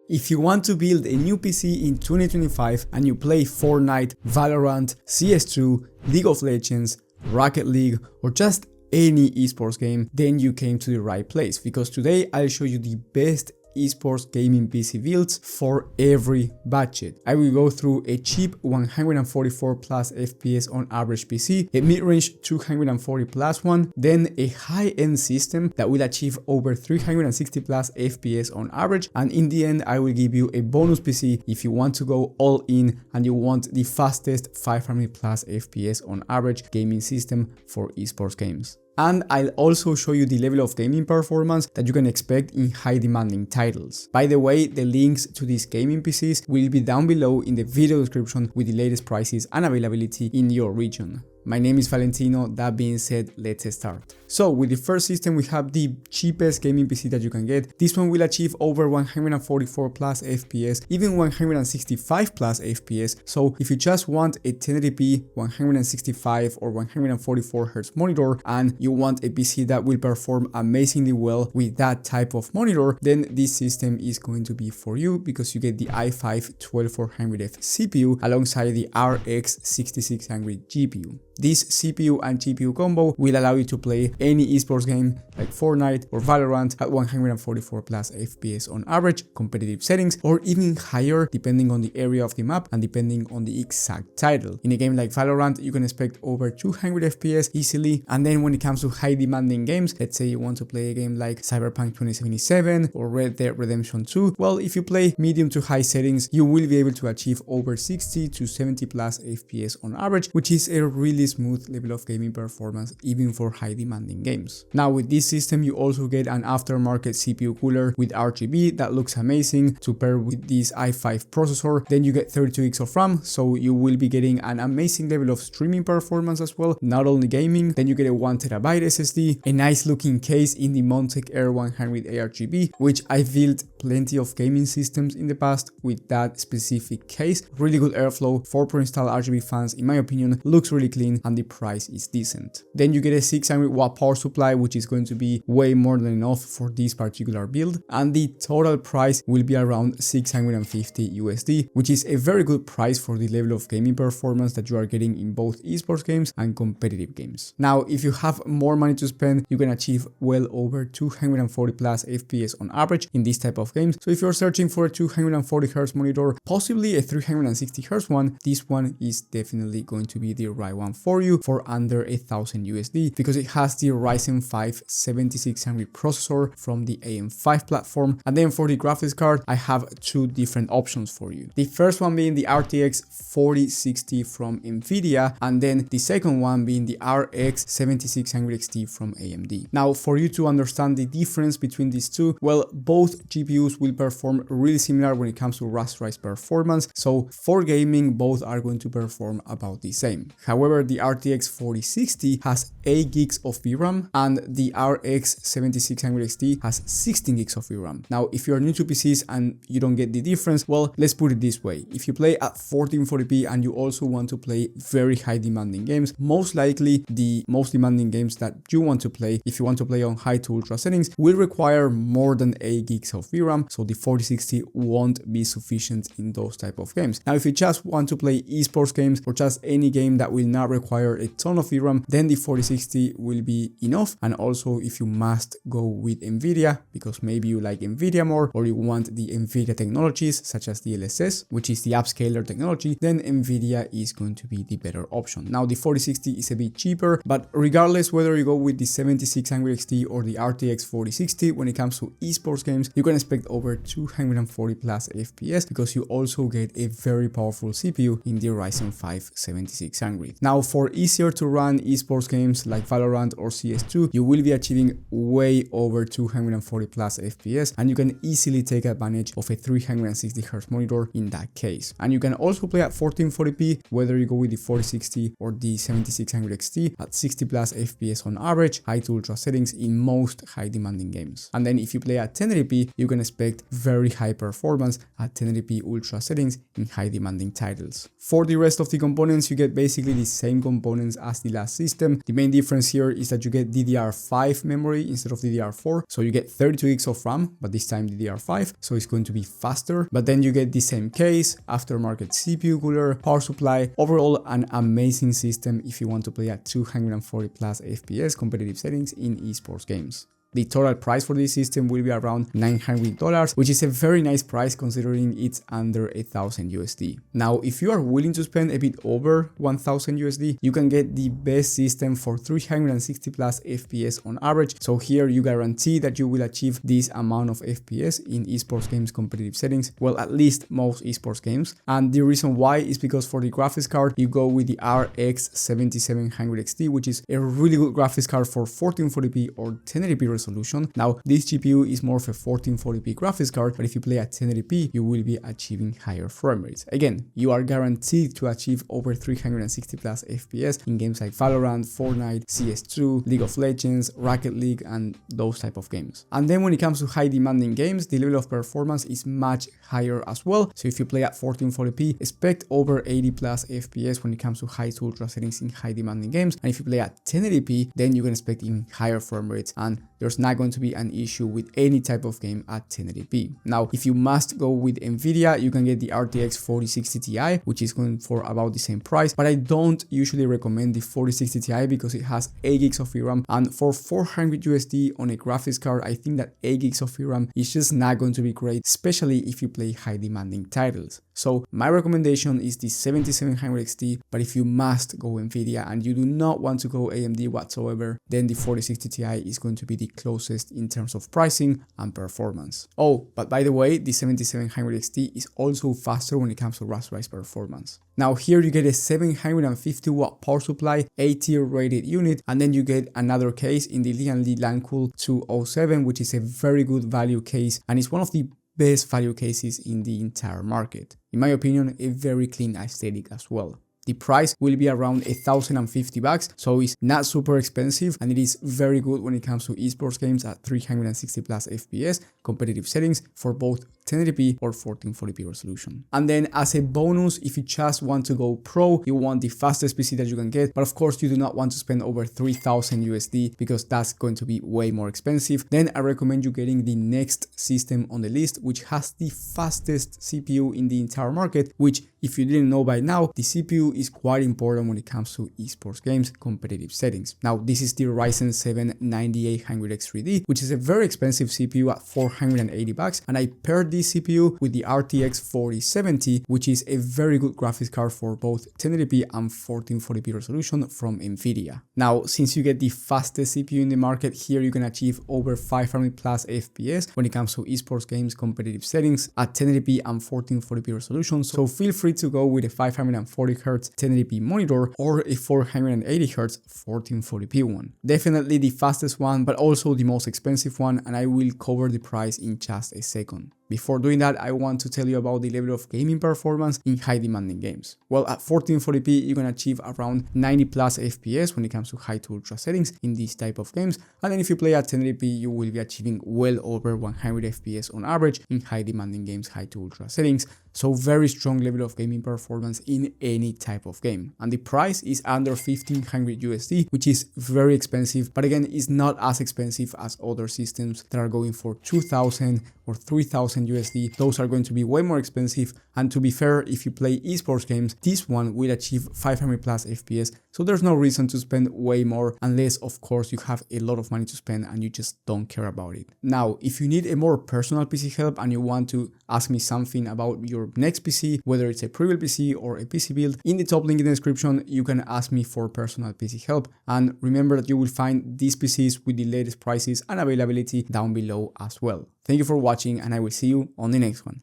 If you want to build a new PC in 2025 and you play Fortnite, Valorant, CS2, League of Legends, Rocket League, or just any esports game, then you came to the right place, because today I'll show you the best esports gaming PC builds for every budget. I will go through a cheap 144 plus FPS on average PC, a mid-range 240 plus one, then a high-end system that will achieve over 360 plus FPS on average, and in the end I will give you a bonus PC if you want to go all in and you want the fastest 500 plus FPS on average gaming system for esports games. And I'll also show you the level of gaming performance that you can expect in high demanding titles. By the way, the links to these gaming PCs will be down below in the video description with the latest prices and availability in your region. My name is Valentino. That being said, let's start. So with the first system, we have the cheapest gaming PC that you can get. This one will achieve over 144 plus FPS, even 165 plus FPS. So if you just want a 1080p, 165 or 144 Hz monitor, and you want a PC that will perform amazingly well with that type of monitor, then this system is going to be for you, because you get the i5-12400F CPU alongside the RX 6600 GPU. This CPU and GPU combo will allow you to play any esports game like Fortnite or Valorant at 144 plus FPS on average, competitive settings, or even higher depending on the area of the map and depending on the exact title. In a game like Valorant, you can expect over 200 FPS easily, and then when it comes to high demanding games, let's say you want to play a game like Cyberpunk 2077 or Red Dead Redemption 2, well, if you play medium to high settings, you will be able to achieve over 60 to 70 plus FPS on average, which is a really smooth level of gaming performance even for high demanding games. Now with this system you also get an aftermarket CPU cooler with RGB that looks amazing to pair with this i5 processor. Then you get 32 gigs of RAM, so you will be getting an amazing level of streaming performance as well, not only gaming. Then you get a 1TB SSD, a nice looking case in the Montec Air 100 ARGB, which I built plenty of gaming systems in the past with that specific case. Really good airflow, 4 pre-installed RGB fans, in my opinion, looks really clean, and the price is decent. Then you get a 600 watt power supply, which is going to be way more than enough for this particular build, and the total price will be around 650 USD, which is a very good price for the level of gaming performance that you are getting in both esports games and competitive games. Now if you have more money to spend, you can achieve well over 240 plus FPS on average in this type of games. So if you're searching for a 240 Hz monitor, possibly a 360 Hz one, this one is definitely going to be the right one for you for under 1000 USD, because it has the Ryzen 5 7600 processor from the AM5 platform. And then for the graphics card, I have two different options for you. The first one being the RTX 4060 from Nvidia, and then the second one being the RX 7600 XT from AMD. Now for you to understand the difference between these two, well, both GPUs will perform really similar when it comes to rasterized performance, so for gaming both are going to perform about the same. However, the RTX 4060 has 8 gigs of VRAM and the RX 7600 XT has 16 gigs of VRAM. Now if you're new to PCs and you don't get the difference, well, let's put it this way: if you play at 1440p and you also want to play very high demanding games, most likely the most demanding games that you want to play, if you want to play on high to ultra settings, will require more than 8 gigs of VRAM, so the 4060 won't be sufficient in those type of games. Now if you just want to play esports games or just any game that will not require a ton of VRAM, then the 4060 will be enough. And also if you must go with Nvidia, because maybe you like Nvidia more, or you want the Nvidia technologies such as the DLSS, which is the upscaler technology, then Nvidia is going to be the better option. Now the 4060 is a bit cheaper, but regardless whether you go with the 7600 XT or the RTX 4060, when it comes to esports games, you can expect over 240 plus FPS, because you also get a very powerful CPU in the Ryzen 5 7600. Now for easier to run esports games like Valorant or CS2, you will be achieving way over 240 plus FPS, and you can easily take advantage of a 360 Hz monitor in that case. And you can also play at 1440p, whether you go with the 4060 or the 7600 XT, at 60 plus FPS on average, high to ultra settings in most high demanding games. And then if you play at 1080p, you can expect very high performance at 1080p ultra settings in high demanding titles. For the rest of the components, you get basically the same components as the last system. The main difference here is that you get DDR5 memory instead of DDR4. So you get 32 gigs of RAM, but this time DDR5. So it's going to be faster. But then you get the same case, aftermarket CPU cooler, power supply, overall an amazing system if you want to play at 240 plus FPS competitive settings in esports games. The total price for this system will be around $900, which is a very nice price considering it's under $1,000 USD. Now, if you are willing to spend a bit over $1,000 USD, you can get the best system for 360 plus FPS on average. So here you guarantee that you will achieve this amount of FPS in esports games competitive settings. Well, at least most esports games. And the reason why is because for the graphics card, you go with the RX 7700 XT, which is a really good graphics card for 1440p or 1080p resolution. Now, this GPU is more of a 1440p graphics card, but if you play at 1080p, you will be achieving higher frame rates. Again, you are guaranteed to achieve over 360 plus FPS in games like Valorant, Fortnite, CS2, League of Legends, Rocket League, and those type of games. And then when it comes to high demanding games, the level of performance is much higher as well. So if you play at 1440p, expect over 80 plus FPS when it comes to high to ultra settings in high demanding games. And if you play at 1080p, then you can expect even higher frame rates, and there's not going to be an issue with any type of game at 1080p. Now, if you must go with Nvidia, you can get the RTX 4060 Ti, which is going for about the same price, but I don't usually recommend the 4060 Ti because it has 8 gigs of VRAM, and for 400 USD on a graphics card, I think that 8 gigs of VRAM is just not going to be great, especially if you play high demanding titles. So my recommendation is the 7700 XT, but if you must go Nvidia and you do not want to go AMD whatsoever, then the 4060 Ti is going to be the closest in terms of pricing and performance. Oh, but by the way, the 7700 XT is also faster when it comes to rasterized performance. Now here you get a 750 watt power supply, 8-tier rated unit, and then you get another case in the Lian Li Landcool 207, which is a very good value case, and it's one of the best value cases in the entire market. In my opinion, a very clean aesthetic as well. The price will be around $1,050, so it's not super expensive, and it is very good when it comes to esports games at 360 plus FPS competitive settings for both 1080p or 1440p resolution. And then as a bonus, if you just want to go pro, you want the fastest PC that you can get, but of course you do not want to spend over 3,000 USD because that's going to be way more expensive, then I recommend you getting the next system on the list, which has the fastest CPU in the entire market, which if you didn't know by now, the CPU is quite important when it comes to esports games competitive settings. Now this is the Ryzen 7 9800X3D, which is a very expensive CPU at $480, and I paired this CPU with the RTX 4070, which is a very good graphics card for both 1080p and 1440p resolution from Nvidia. Now, since you get the fastest CPU in the market, here you can achieve over 500 plus FPS when it comes to esports games competitive settings at 1080p and 1440p resolution. So feel free to go with a 540Hz 1080p monitor or a 480Hz 1440p one. Definitely the fastest one, but also the most expensive one, and I will cover the price in just a second. Before doing that, I want to tell you about the level of gaming performance in high demanding games. Well, at 1440p, you can achieve around 90 plus FPS when it comes to high to ultra settings in these type of games. And then if you play at 1080p, you will be achieving well over 100 FPS on average in high demanding games, high to ultra settings. So very strong level of gaming performance in any type of game. And the price is under 1500 USD, which is very expensive, but again, it's not as expensive as other systems that are going for 2000 or 3000 USD. Those are going to be way more expensive, and to be fair, if you play esports games, this one will achieve 500 plus FPS, so there's no reason to spend way more unless of course you have a lot of money to spend and you just don't care about it. Now, if you need a more personal PC help and you want to ask me something about your next PC, whether it's a Prebuilt PC or a PC build, in the top link in the description you can ask me for personal PC help, and remember that you will find these PCs with the latest prices and availability down below as well. Thank you for watching, and I will see you on the next one.